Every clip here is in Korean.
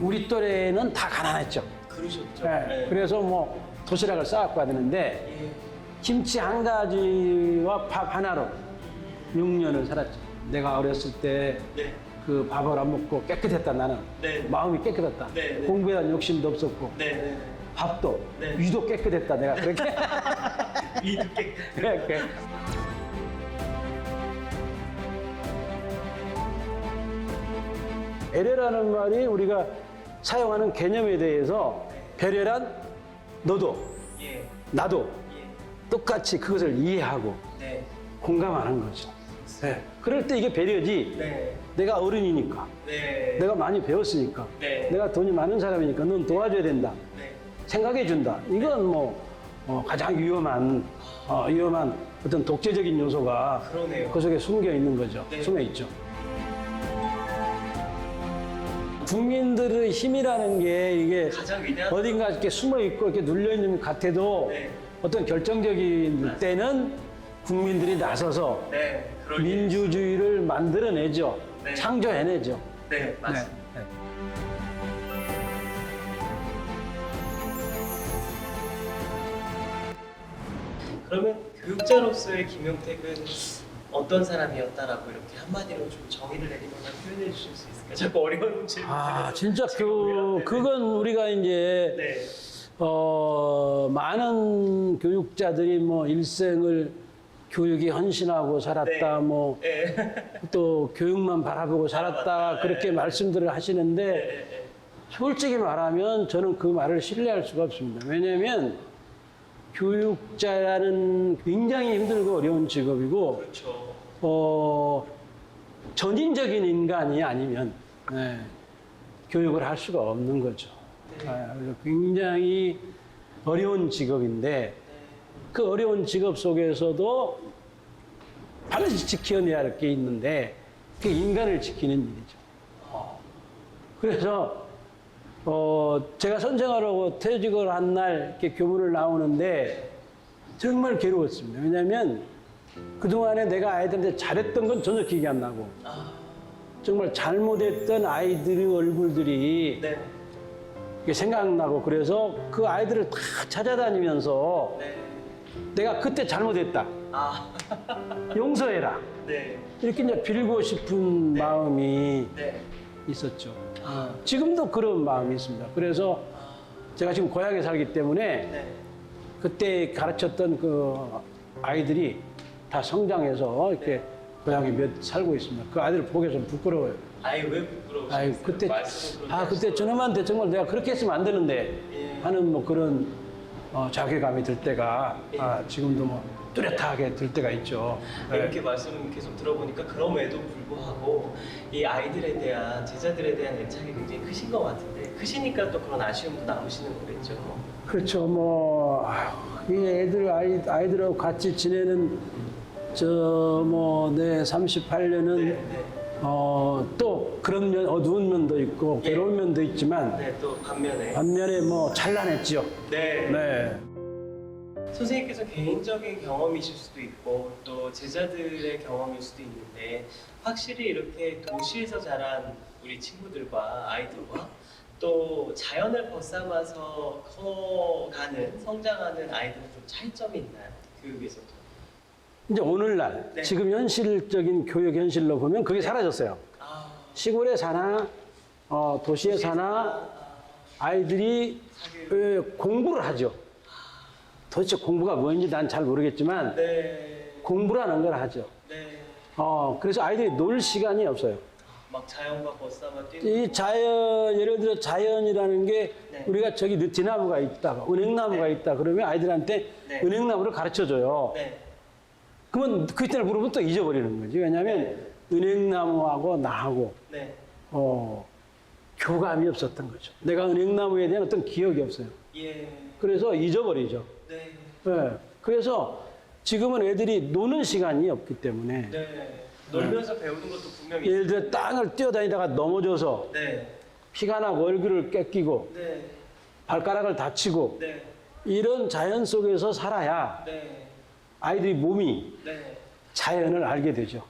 우리 또래는 다 가난했죠. 그러셨죠. 예, 네. 그래서 뭐 도시락을 싸갖고 가는데 예. 김치 한 가지와 밥 하나로 6년을 살았죠. 내가 어렸을 때 네. 그 밥을 안 먹고 깨끗했다 나는. 네. 마음이 깨끗했다. 네, 네. 공부에 대한 욕심도 없었고 네. 네. 밥도 네. 위도 깨끗했다 내가 그렇게. 위도 깨끗. 그렇게. 배려라는 말이 우리가 사용하는 개념에 대해서 배려란 너도 예. 나도 예. 똑같이 그것을 이해하고 네. 공감하는 거죠. 네. 그럴 때 이게 배려지. 네. 내가 어른이니까, 네. 내가 많이 배웠으니까, 네. 내가 돈이 많은 사람이니까 넌 도와줘야 된다. 네. 생각해 준다. 이건 뭐 가장 위험한 어떤 독재적인 요소가 그러네요. 그 속에 숨겨 있는 거죠. 네. 숨어 있죠. 국민들의 힘이라는 게 이게 가장 위대한 어딘가 이렇게 숨어 있고 이렇게 눌려 있는 것 같아도 네. 어떤 결정적인 때는 국민들이 나서서 네. 그럴 민주주의를 만들어내죠. 네. 창조해내죠. 네, 맞습니다. 네. 그러면 교육자로서의 김용택은 어떤 사람이었다라고 이렇게 한마디로 좀 정의를 내리거나 표현해 주실 수 있을까요? 자꾸 어려운 질문. 진짜 그건 우리가 이제 네. 많은 교육자들이 뭐 일생을 교육에 헌신하고 살았다, 네. 뭐 네. 또 교육만 바라보고 살았다 그렇게 말씀들을 하시는데 네. 솔직히 말하면 저는 그 말을 신뢰할 수가 없습니다. 왜냐하면 교육자라는 굉장히 힘들고 어려운 직업이고 그렇죠. 전인적인 인간이 아니면 교육을 할 수가 없는 거죠. 네. 그래서 굉장히 어려운 직업인데 그 어려운 직업 속에서도 반드시 지켜내야 할 게 있는데 그 인간을 지키는 일이죠. 그래서 제가 선생하라고 퇴직을 한 날 이렇게 교문을 나오는데 정말 괴로웠습니다. 왜냐하면 그동안에 내가 아이들한테 잘했던 건 전혀 기억이 안 나고 정말 잘못했던 아이들의 얼굴들이 네. 이렇게 생각나고 그래서 그 아이들을 다 찾아다니면서 네. 내가 그때 잘못했다. 아. 용서해라. 네. 이렇게 이제 빌고 싶은 마음이 네. 있었죠. 지금도 그런 마음이 있습니다. 그래서 제가 지금 고향에 살기 때문에 네. 그때 가르쳤던 그 아이들이 다 성장해서 이렇게 고향에 몇 살고 있습니다. 그 아이들 보기 좀 부끄러워요. 아이 왜 부끄러우세요? 아유 그때 그때 저놈한테 정말 내가 그렇게 했으면 안 되는데 예. 하는 뭐 그런 자괴감이 들 때가 지금도 뭐 뚜렷하게 들 때가 있죠. 이렇게 말씀 계속 들어보니까 그럼에도 불구하고 이 아이들에 대한 제자들에 대한 애착이 굉장히 크신 것 같은데 크시니까 또 그런 아쉬움도 남으시는 거겠죠. 그렇죠. 뭐 이 애들 아이들하고 같이 지내는 내 38년은 네, 네. 또 그런 면 어두운 면도 있고 예. 괴로운 면도 있지만 네, 또 반면에 반면에 뭐 찬란했죠. 네. 네. 선생님께서 개인적인 경험이실 수도 있고 또 제자들의 경험일 수도 있는데 확실히 이렇게 도시에서 자란 우리 친구들과 아이들과 또 자연을 벗삼아서 커가는 성장하는 아이들은 좀 차이점이 있나요? 교육에서도. 이제 오늘날 네. 지금 현실적인 교육 현실로 보면 그게 사라졌어요. 아, 시골에 사나 도시에 사나 아이들이 공부를 하죠. 도대체 공부가 뭔지 난 잘 모르겠지만 네. 공부라는 걸 하죠. 네. 그래서 아이들이 놀 시간이 없어요. 막 자연과 벗삼아 뛰는. 이 자연, 예를 들어 자연이라는 게 네. 우리가 저기 느티나무가 있다, 은행나무가 네. 있다 그러면 아이들한테 네. 은행나무를 가르쳐 줘요. 네. 그러면 그때를 물으면 또 잊어버리는 거지. 왜냐하면 은행나무하고 나하고 네. 교감이 없었던 거죠. 내가 은행나무에 대한 어떤 기억이 없어요. 예. 그래서 잊어버리죠. 네. 네. 그래서 지금은 애들이 노는 시간이 없기 때문에 네. 놀면서 배우는 것도 분명히 예를 있어요. 들어 땅을 뛰어다니다가 넘어져서 네. 피가 나고 얼굴을 깨끼고 네. 발가락을 다치고 네. 이런 자연 속에서 살아야 네. 아이들이 몸이 네. 자연을 알게 되죠.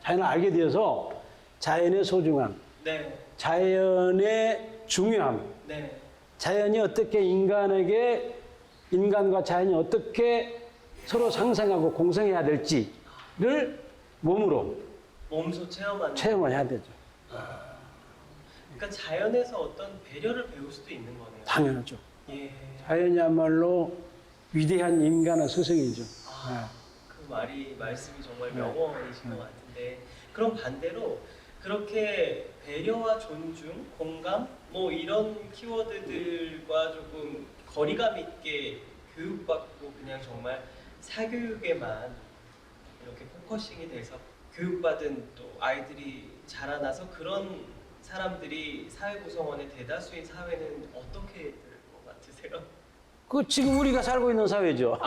자연을 알게 되어서 자연의 소중함, 네. 자연의 중요함, 네. 자연이 어떻게 인간과 자연이 어떻게 서로 상생하고 공생해야 될지를 몸으로 몸소 체험하는. 체험을 해야 되죠. 그러니까 자연에서 어떤 배려를 배울 수도 있는 거네요. 당연하죠. 예. 자연이야말로 위대한 인간의 스승이죠. 그 말씀이 정말 명언이신 것 같은데, 그럼 반대로 그렇게 배려와 존중, 공감 뭐 이런 키워드들과 조금 거리감 있게 교육받고 그냥 정말 사교육에만 이렇게 포커싱이 돼서 교육받은 또 아이들이 자라나서 그런 사람들이 사회 구성원의 대다수인 사회는 어떻게 될 것 같으세요? 그 지금 우리가 살고 있는 사회죠.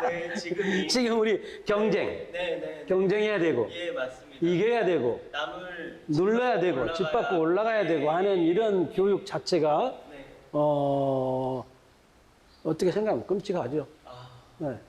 네, 지금이. 지금 우리 경쟁, 네. 경쟁해야 되고, 예, 맞습니다. 이겨야 되고, 남을 눌러야 되고, 짓밟고 올라가야 되고 하는 이런 교육 자체가 네. 어떻게 생각하면 끔찍하죠. 네.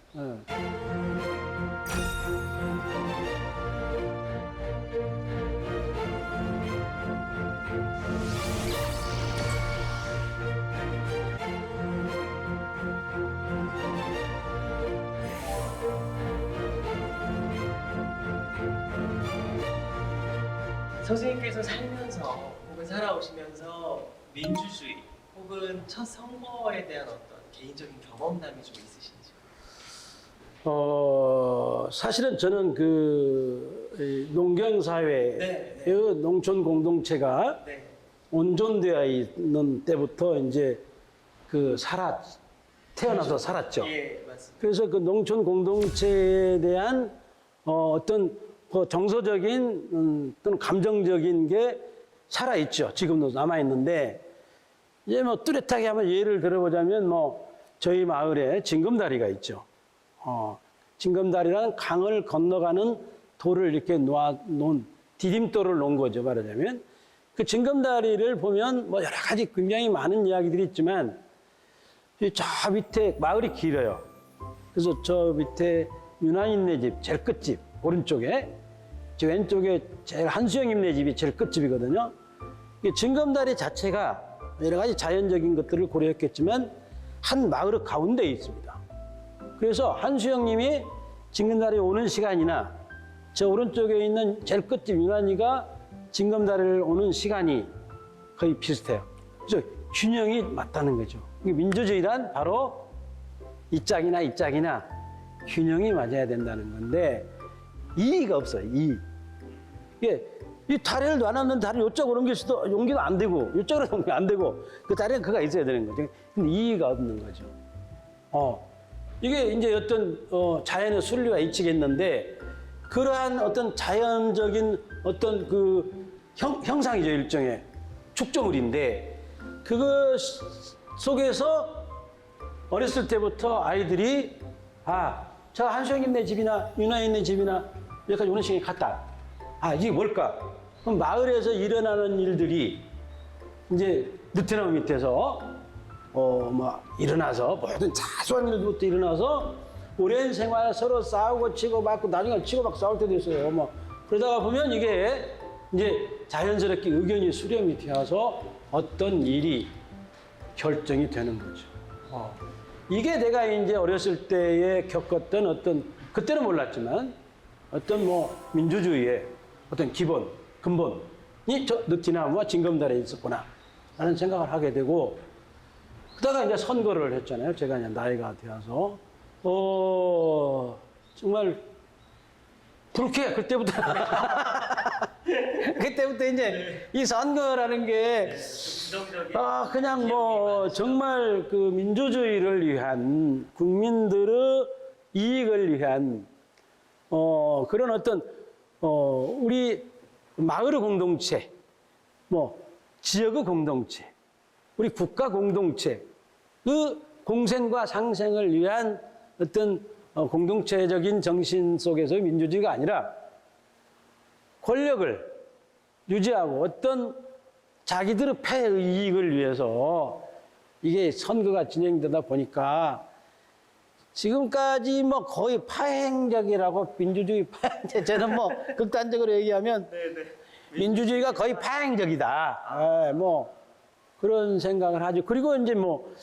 선생님께서 살면서 혹은 살아오시면서 민주주의 혹은 첫 선거에 대한 어떤 개인적인 경험담이 좀 있으신지? 사실은 저는 그 농경사회의 네. 농촌 공동체가 네. 온전되어 있는 때부터 이제 태어나서 살았죠. 예, 맞습니다. 그래서 그 농촌 공동체에 대한 어떤 그 정서적인 또는 감정적인 게 살아있죠. 지금도 남아있는데, 이제 뭐 뚜렷하게 한번 예를 들어보자면 저희 마을에 징검다리가 있죠. 징검다리라는 강을 건너가는 돌을 이렇게 놓은 디딤돌을 놓은 거죠. 말하자면. 그 징검다리를 보면 여러 가지 굉장히 많은 이야기들이 있지만, 저 밑에 마을이 길어요. 그래서 저 밑에 윤환인네 집, 제일 끝집, 오른쪽에, 저 왼쪽에 제일 한수영님네 집이 제일 끝집이거든요. 징검다리 자체가 여러 가지 자연적인 것들을 고려했겠지만, 한 마을 가운데에 있습니다. 그래서 한수영님이 징검다리에 오는 시간이나 저 오른쪽에 있는 제일 끝집 윤환이가 징검다리를 오는 시간이 거의 비슷해요. 그래서 균형이 맞다는 거죠. 민주주의란 바로 이 짝이나 이 짝이나 균형이 맞아야 된다는 건데, 이의가 없어요. 이 다리를 놔놨는 다리를 이쪽으로 옮기도 안 되고, 이쪽으로 옮기도 안 되고, 그 다리는 그가 있어야 되는 거죠. 근데 이의가 없는 거죠. 이게 이제 어떤 자연의 순리와 이치겠는데, 그러한 어떤 자연적인 어떤 그 형상이죠. 일종의 축조물인데, 그거 속에서 어렸을 때부터 아이들이 저 한수영님네 집이나 윤아인네 집이나 여기까지 오는 시간이 같다. 이게 뭘까? 그럼 마을에서 일어나는 일들이 이제 느티나무 밑에서 일어나서 모든 사소한 일부터 일어나서 오랜 생활 서로 싸우고 치고받고 나중에 치고받고 싸울 때도 있어요. 그러다가 보면 이게 이제 자연스럽게 의견이 수렴이 되어서 어떤 일이 결정이 되는 거죠. 이게 내가 이제 어렸을 때에 겪었던 어떤, 그때는 몰랐지만 어떤 민주주의의 어떤 근본이 저 느티나무와 징검다리에 있었구나 라는 생각을 하게 되고, 그러다가 이제 선거를 했잖아요. 제가 이제 나이가 되어서 정말 그렇게 그때부터 이제 이 선거라는 게 그냥 정말 그 민주주의를 위한, 국민들의 이익을 위한 그런 어떤 우리 마을의 공동체, 지역의 공동체, 우리 국가 공동체, 그 공생과 상생을 위한 어떤 공동체적인 정신 속에서의 민주주의가 아니라 권력을 유지하고 어떤 자기들의 패의 이익을 위해서 이게 선거가 진행되다 보니까 지금까지 거의 파행적이라고, 민주주의 파행적, 저는 극단적으로 얘기하면 민주주의가 거의 파행적이다. 예, 뭐 그런 생각을 하죠. 그리고 이제 뭐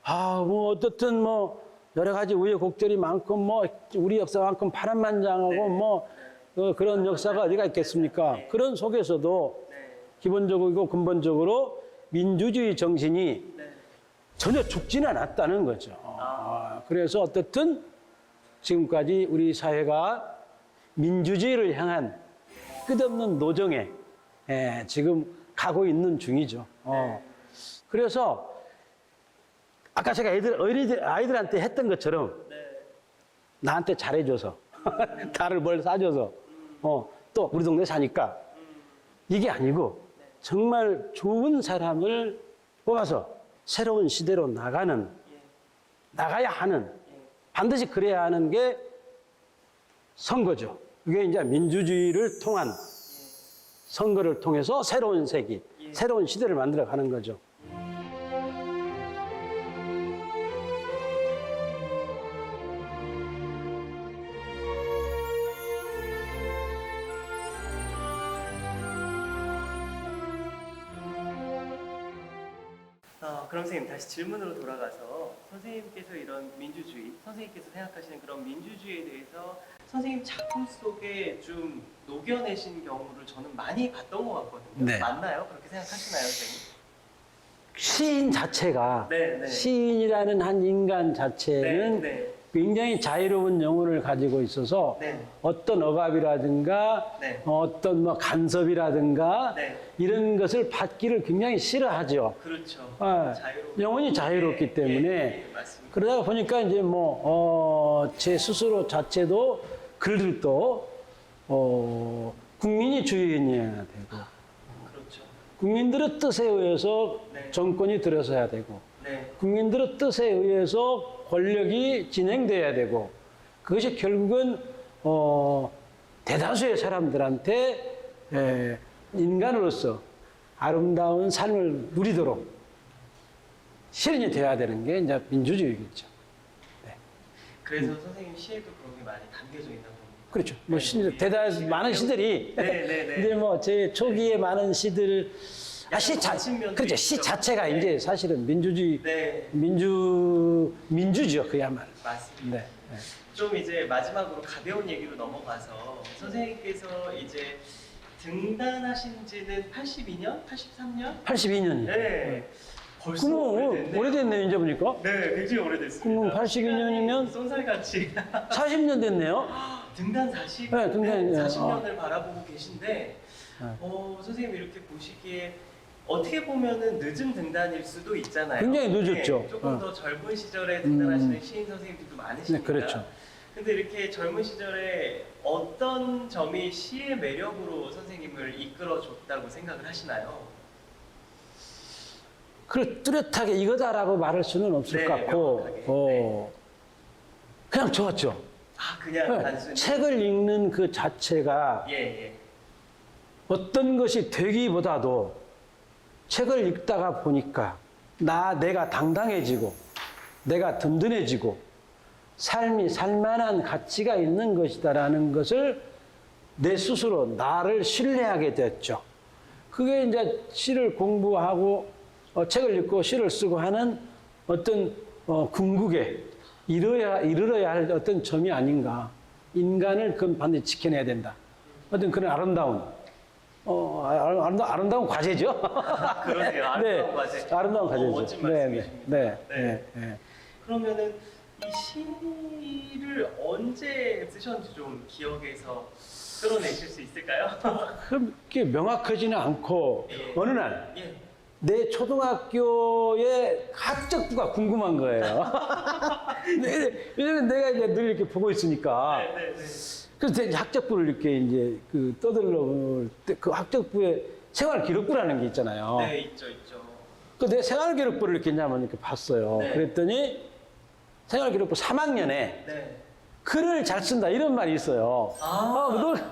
어떻든 뭐 여러 가지 우여곡절이 많고 뭐 우리 역사만큼 파란만장하고 뭐 그런 역사가 어디가 있겠습니까? 그런 속에서도 기본적이고 근본적으로 민주주의 정신이 전혀 죽지는 않았다는 거죠. 그래서 어떻든 지금까지 우리 사회가 민주주의를 향한 끝없는 노정에 지금 가고 있는 중이죠. 그래서 아까 제가 아이들한테 했던 것처럼 나한테 잘해줘서 나를 뭘 사줘서 또 우리 동네 사니까 이게 아니고 정말 좋은 사람을 뽑아서 새로운 시대로 나가야 하는 반드시 그래야 하는 게 선거죠. 그게 이제 민주주의를 통한 선거를 통해서 새로운 세기, 새로운 시대를 만들어 가는 거죠. 그럼 선생님 다시 질문으로 돌아가서 선생님께서 이런 민주주의, 선생님께서 생각하시는 그런 민주주의에 대해서 선생님 작품 속에 좀 녹여내신 경우를 저는 많이 봤던 것 같거든요. 네. 맞나요? 그렇게 생각하시나요, 선생님? 시인 자체가 네. 시인이라는 한 인간 자체는 네. 굉장히 자유로운 영혼을 가지고 있어서 네. 어떤 억압이라든가 네. 어떤 뭐 간섭이라든가 네. 이런 것을 받기를 굉장히 싫어하죠. 그렇죠. 영혼이 자유롭기 때문에 맞습니다. 그러다 보니까 이제 제 스스로 자체도 글들도 국민이 주인이어야 되고 그렇죠. 국민들의 뜻에 의해서 네. 정권이 들어서야 되고 네. 국민들의 뜻에 의해서 권력이 진행돼야 되고 그것이 결국은 대다수의 사람들한테 인간으로서 아름다운 삶을 누리도록 실현이 돼야 되는 게 이제 민주주의겠죠. 그래서 선생님 시에도 그런 게 많이 담겨져 있나 봅니다. 그렇죠. 뭐 대다수 많은 시들이 네. 이제 뭐 제 초기에 많은 시들 그렇죠. 시 자체가 이제 사실은 민주주의 민주죠 그야말로. 맞습니다. 네. 좀 이제 마지막으로 가벼운 얘기로 넘어가서 선생님께서 이제 등단하신 지는 82년? 83년? 82년이요. 네. 벌써 그럼 오래됐네요, 이제 보니까. 네, 굉장히 오래됐습니다. 그럼 82년이면 쏜살같이 40년 됐네요. 등단 네, 등단, 40년을 바라보고 계신데 선생님 이렇게 보시기에 어떻게 보면은 늦은 등단일 수도 있잖아요. 굉장히 늦었죠. 네, 조금 더 젊은 시절에 등단하시는 시인 선생님들도 많으시니까. 네, 그렇죠. 근데 이렇게 젊은 시절에 어떤 점이 시의 매력으로 선생님을 이끌어줬다고 생각을 하시나요? 그걸 뚜렷하게 이거다라고 말할 수는 없을 것 같고, 그냥 좋았죠. 그냥 단순히. 책을 읽는 그 자체가 어떤 것이 되기보다도 책을 읽다가 보니까 내가 당당해지고 내가 든든해지고 삶이 살만한 가치가 있는 것이다라는 것을 내 스스로 나를 신뢰하게 됐죠. 그게 이제 시를 공부하고 책을 읽고 시를 쓰고 하는 어떤 궁극에 이르러야 할 어떤 점이 아닌가. 인간을 그건 반드시 지켜내야 된다. 어떤 그런 아름다운 과제죠. 그러네요. 아름다운 과제. 아름다운 과제죠. 멋진 말씀이십니다. 네. 그러면은 이 시를 언제 쓰셨는지 좀 기억에서 끌어내실 수 있을까요? 그게 명확하지는 않고 어느 날 내 예. 초등학교의 학적부가 궁금한 거예요. 왜냐면 내가 이제 늘 이렇게 보고 있으니까. 네. 그래서 이제 학적부를 이렇게 이제 떠들러 볼 때 그 학적부에 생활기록부라는 게 있잖아요. 네, 있죠. 그 내 생활기록부를 이렇게 이렇게 봤어요. 네. 그랬더니 생활기록부 3학년에 글을 잘 쓴다 이런 말이 있어요.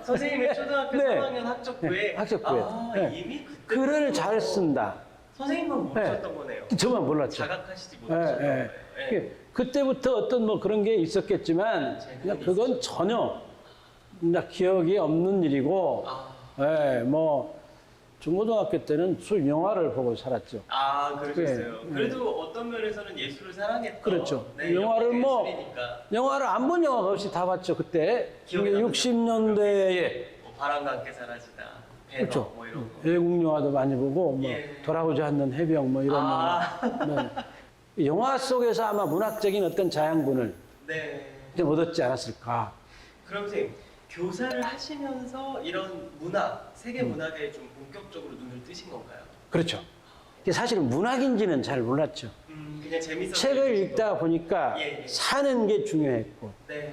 선생님의 초등학교 네. 3학년 학적부에 학적부에 이미 그때 글을 잘 쓴다. 선생님은 모르셨던 거네요. 저만 몰랐죠. 자각하시지 못하셨던 거예요. 그때부터 어떤 그런 게 있었겠지만 그냥 그건 전혀 기억이 없는 일이고 예, 뭐 중고등학교 때는 술 영화를 보고 살았죠. 아, 그러셨어요. 네. 그래도 어떤 면에서는 예술을 사랑했던. 그렇죠. 네, 영화를 뭐 예술이니까. 영화를 안 본 영화가 없이 다 봤죠. 그때 기억에 남는 60년대에 뭐 바람과 함께 사라지다, 배너 그렇죠. 뭐 이런 거. 외국 영화도 많이 보고 뭐 예. 돌아오지 않는 해병 뭐 이런 아. 영화. 네. 영화 속에서 아마 문학적인 어떤 자양분을 네. 좀 얻었지 않았을까. 그럼 선생님, 교사를 하시면서 이런 문학, 세계 문학에 좀 본격적으로 눈을 뜨신 건가요? 그렇죠. 이게 사실은 문학인지는 잘 몰랐죠. 그냥 재밌어서 책을 읽으신 읽다 거. 보니까 예, 예. 사는 게 중요했고 네.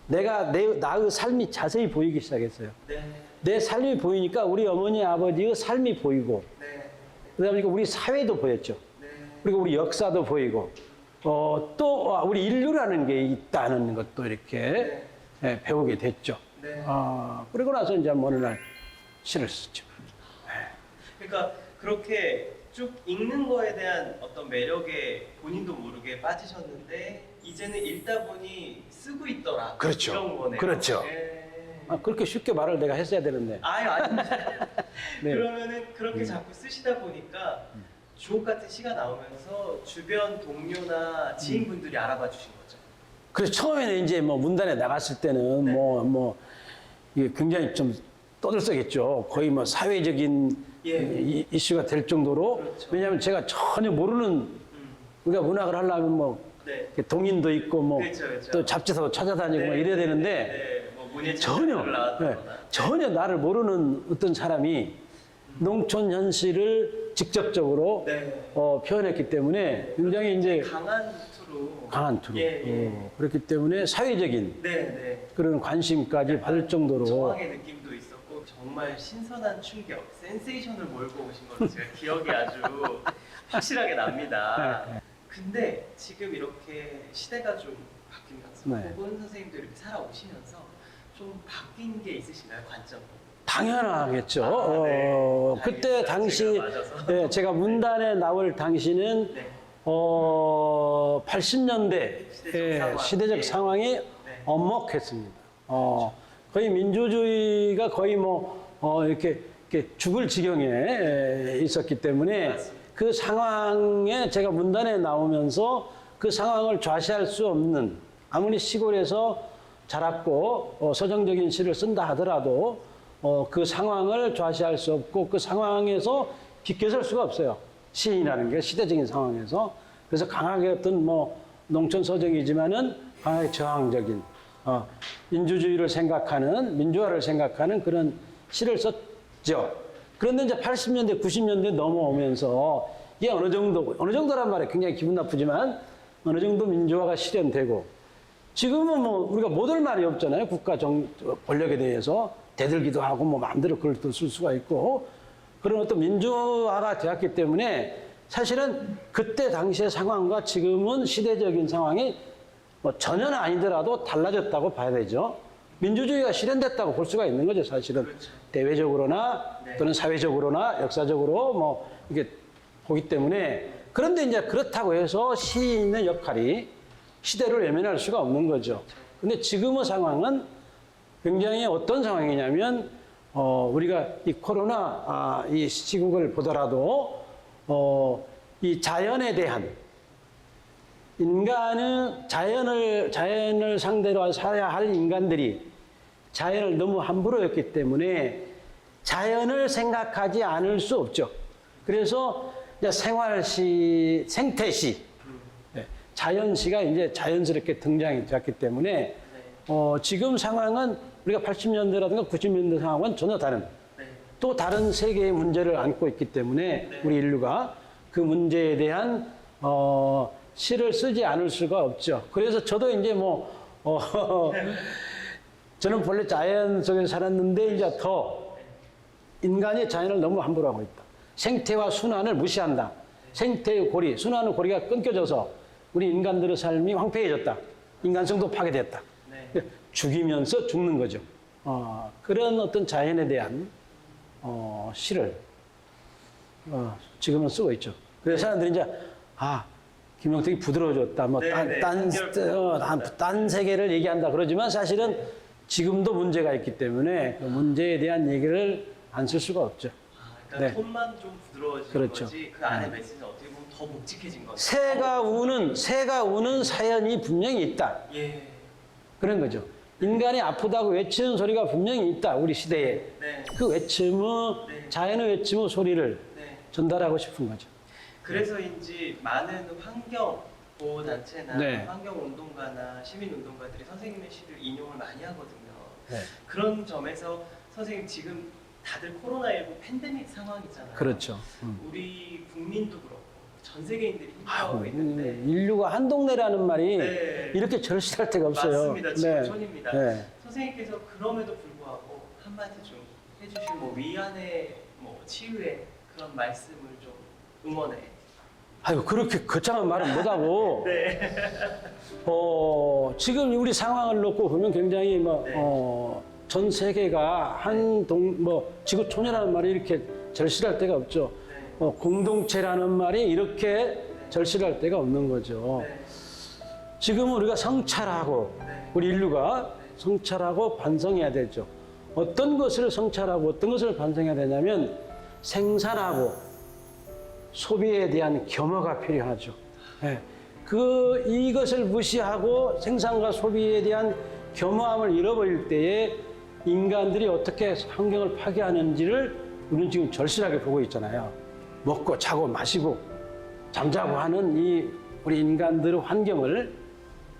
나의 삶이 자세히 보이기 시작했어요. 네. 내 삶이 보이니까 우리 어머니 아버지의 삶이 보이고 네. 그러다 보니까 우리 사회도 보였죠. 네. 그리고 우리 역사도 보이고 또 우리 인류라는 게 있다는 것도 이렇게 네. 배우게 됐죠. 네. 그리고 나서 이제 어느 날 시를 썼죠. 그러니까 그렇게 쭉 읽는 거에 대한 어떤 매력에 본인도 모르게 빠지셨는데 이제는 읽다 보니 쓰고 있더라. 그렇죠. 이런 거네요. 그렇죠. 네. 그렇게 쉽게 말을 내가 했어야 되는데. 아유, 아닙니다. 네. 그러면은 그렇게 자꾸 쓰시다 보니까 주옥 같은 시가 나오면서 주변 동료나 지인분들이 알아봐 주신 거죠. 그래서 처음에는 이제 뭐 문단에 나갔을 때는 네. 이게 굉장히 좀 떠들썩했죠. 거의 뭐 사회적인 예. 이슈가 될 정도로. 그렇죠. 왜냐하면 제가 전혀 모르는 우리가 문학을 하려면 뭐 네. 이렇게 동인도 있고 뭐 그렇죠. 또 잡지사도 찾아다니고 뭐 이래야 되는데 네. 뭐 문예 전혀 전혀 나를 모르는 어떤 사람이 농촌 현실을 직접적으로 네. 표현했기 때문에 굉장히 이제 강한 투로 예. 그렇기 때문에 사회적인 네. 그런 관심까지 받을 정도로 저항의 느낌도 있었고 정말 신선한 충격, 센세이션을 몰고 오신 걸로 제가 기억이 아주 확실하게 납니다. 근데 지금 이렇게 시대가 좀 바뀌면서 네. 혹은 선생님도 이렇게 살아오시면서 좀 바뀐 게 있으신가요? 관점? 당연하겠죠. 네. 그때 다행입니다. 당시 제가 맞아서. 제가 문단에 나올 당시는 네. 80년대 시대적 상황이 엄혹했습니다. 거의 민주주의가 거의 이렇게 죽을 지경에 있었기 때문에 맞습니다. 그 상황에 제가 문단에 나오면서 그 상황을 좌시할 수 없는 아무리 시골에서 자랐고 서정적인 시를 쓴다 하더라도 그 상황을 좌시할 수 없고 그 상황에서 비껴설 수가 없어요. 시인이라는 게 시대적인 상황에서. 그래서 강하게 어떤 농촌 서정이지만은 강하게 저항적인 민주주의를 생각하는 민주화를 생각하는 그런 시를 썼죠. 그런데 이제 80년대, 90년대 넘어오면서 이게 어느 정도란 말에 굉장히 기분 나쁘지만 어느 정도 민주화가 실현되고 지금은 우리가 못할 말이 없잖아요. 국가 권력에 대해서 대들기도 하고 마음대로 글을 또 쓸 수가 있고 그런 어떤 민주화가 되었기 때문에 사실은 그때 당시의 상황과 지금은 시대적인 상황이 전혀는 아니더라도 달라졌다고 봐야 되죠. 민주주의가 실현됐다고 볼 수가 있는 거죠, 사실은. 그렇죠. 대외적으로나 또는 사회적으로나 역사적으로 이게 보기 때문에 그런데 이제 그렇다고 해서 시인의 역할이 시대를 외면할 수가 없는 거죠. 근데 지금의 상황은 굉장히 어떤 상황이냐면 우리가 이 코로나 이 시국을 보더라도 이 자연에 대한 자연을 상대로 살아야 할 인간들이 자연을 너무 함부로 했기 때문에 자연을 생각하지 않을 수 없죠. 그래서 이제 생활시, 생태시, 자연시가 이제 자연스럽게 등장이 되었기 때문에 지금 상황은 우리가 80년대라든가 90년대 상황은 전혀 다른 또 다른 세계의 문제를 안고 있기 때문에 우리 인류가 그 문제에 대한 시를 쓰지 않을 수가 없죠. 그래서 저도 이제 저는 본래 자연 속에 살았는데 이제 더 인간이 자연을 너무 함부로 하고 있다. 생태와 순환을 무시한다. 생태의 고리, 순환의 고리가 끊겨져서 우리 인간들의 삶이 황폐해졌다. 인간성도 파괴됐다. 죽이면서 죽는 거죠. 그런 어떤 자연에 대한 시를 지금은 쓰고 있죠. 그래서 사람들이 이제 김용택이 부드러워졌다. 딴 세계를 얘기한다 그러지만 사실은 지금도 문제가 있기 때문에 그 문제에 대한 얘기를 안 쓸 수가 없죠. 그러니까 네. 톤만 좀 부드러워진 그렇죠. 거지 그 안에 메시지는 어떻게 보면 더 묵직해진 거죠. 새가 우는 사연이 분명히 있다. 예. 그런 거죠. 인간이 아프다고 외치는 소리가 분명히 있다. 우리 시대에. 네. 그 외침의 네. 자연의 외침의 소리를 네. 전달하고 싶은 거죠. 그래서인지 많은 환경 보호 단체나 네. 환경 운동가나 시민 운동가들이 선생님의 시를 인용을 많이 하거든요. 네. 그런 점에서 선생님 지금 다들 코로나19 팬데믹 상황이잖아요. 그렇죠. 우리 국민도 그렇고 전 세계인들이 아유, 힘들어하고 있는데 인류가 한 동네라는 말이 네. 이렇게 절실할 데가 없어요. 맞습니다. 지구촌입니다. 네. 선생님께서 그럼에도 불구하고 한마디 좀 해주실 뭐 위안의 뭐 치유의 그런 말씀을 좀 응원해. 아유, 그렇게 거창한 말은 못하고, 네. 지금 우리 상황을 놓고 보면 굉장히 네. 전 세계가 지구촌이라는 말이 이렇게 절실할 데가 없죠. 네. 공동체라는 말이 이렇게 절실할 데가 없는 거죠. 네. 지금은 우리가 성찰하고, 네. 우리 인류가 성찰하고 반성해야 되죠. 어떤 것을 성찰하고 어떤 것을 반성해야 되냐면 생산하고 소비에 대한 겸허가 필요하죠. 예. 이것을 무시하고 생산과 소비에 대한 겸허함을 잃어버릴 때에 인간들이 어떻게 환경을 파괴하는지를 우리는 지금 절실하게 보고 있잖아요. 먹고 자고 마시고 잠자고 하는 이 우리 인간들의 환경을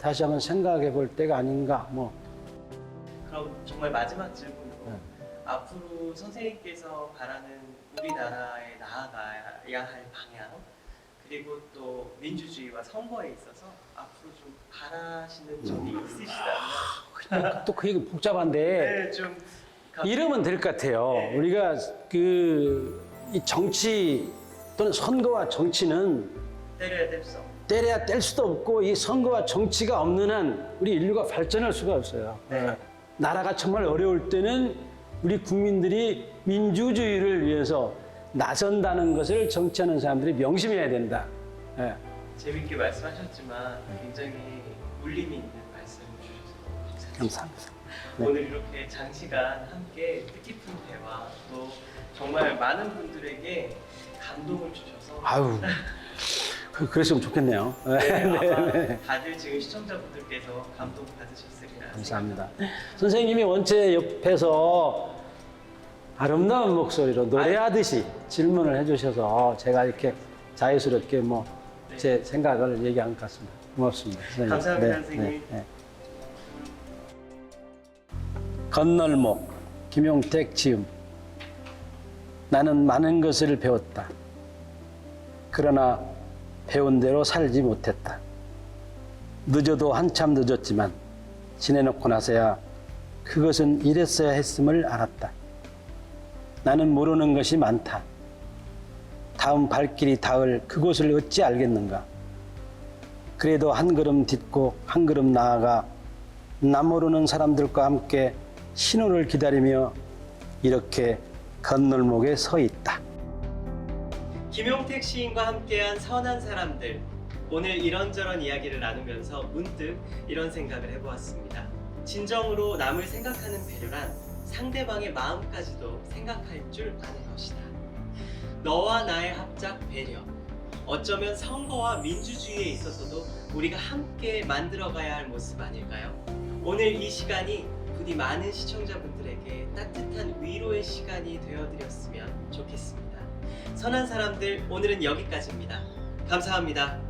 다시 한번 생각해 볼 때가 아닌가. 그럼 정말 마지막 질문으로 네. 앞으로 선생님께서 바라는 우리나라에 나아가야 할 방향 그리고 또 민주주의와 선거에 있어서 앞으로 좀 바라시는 점이 있으시다면 또 그 얘기 복잡한데 네, 좀 이러면 될 것 같아요. 네. 우리가 이 정치 또는 선거와 정치는 때려야 될 수 없는 때려야 뗄 수도 없고 이 선거와 정치가 없는 한 우리 인류가 발전할 수가 없어요. 네. 나라가 정말 어려울 때는 우리 국민들이 민주주의를 위해서 나선다는 것을 정치하는 사람들이 명심해야 된다. 예. 재밌게 말씀하셨지만 굉장히 울림이 있는 말씀을 주셔서 감사합니다. 네. 오늘 이렇게 장시간 함께 뜻깊은 대화 또 정말 많은 분들에게 감동을 주셔서 아유, 그랬으면 좋겠네요. 네, 아마 네. 다들 지금 시청자분들께서 감동 받으셨으리라 감사합니다. 선생님이 원체 옆에서 아름다운 목소리로 노래하듯이 질문을 해주셔서 제가 이렇게 자유스럽게 제 생각을 얘기한 것 같습니다. 고맙습니다. 선생님. 감사합니다, 선생님. 건널목, 김용택 지음. 나는 많은 것을 배웠다. 그러나 배운 대로 살지 못했다. 늦어도 한참 늦었지만 지내놓고 나서야 그것은 이랬어야 했음을 알았다. 나는 모르는 것이 많다. 다음 발길이 닿을 그곳을 어찌 알겠는가. 그래도 한 걸음 딛고 한 걸음 나아가 나 모르는 사람들과 함께 신호를 기다리며 이렇게 건널목에 서 있다. 김용택 시인과 함께한 선한 사람들 오늘 이런저런 이야기를 나누면서 문득 이런 생각을 해보았습니다. 진정으로 남을 생각하는 배려란 상대방의 마음까지도 생각할 줄 아는 것이다. 너와 나의 합작 배려 어쩌면 선거와 민주주의에 있어서도 우리가 함께 만들어가야 할 모습 아닐까요? 오늘 이 시간이 부디 많은 시청자분들에게 따뜻한 위로의 시간이 되어드렸으면 좋겠습니다. 선한 사람들 오늘은 여기까지입니다. 감사합니다.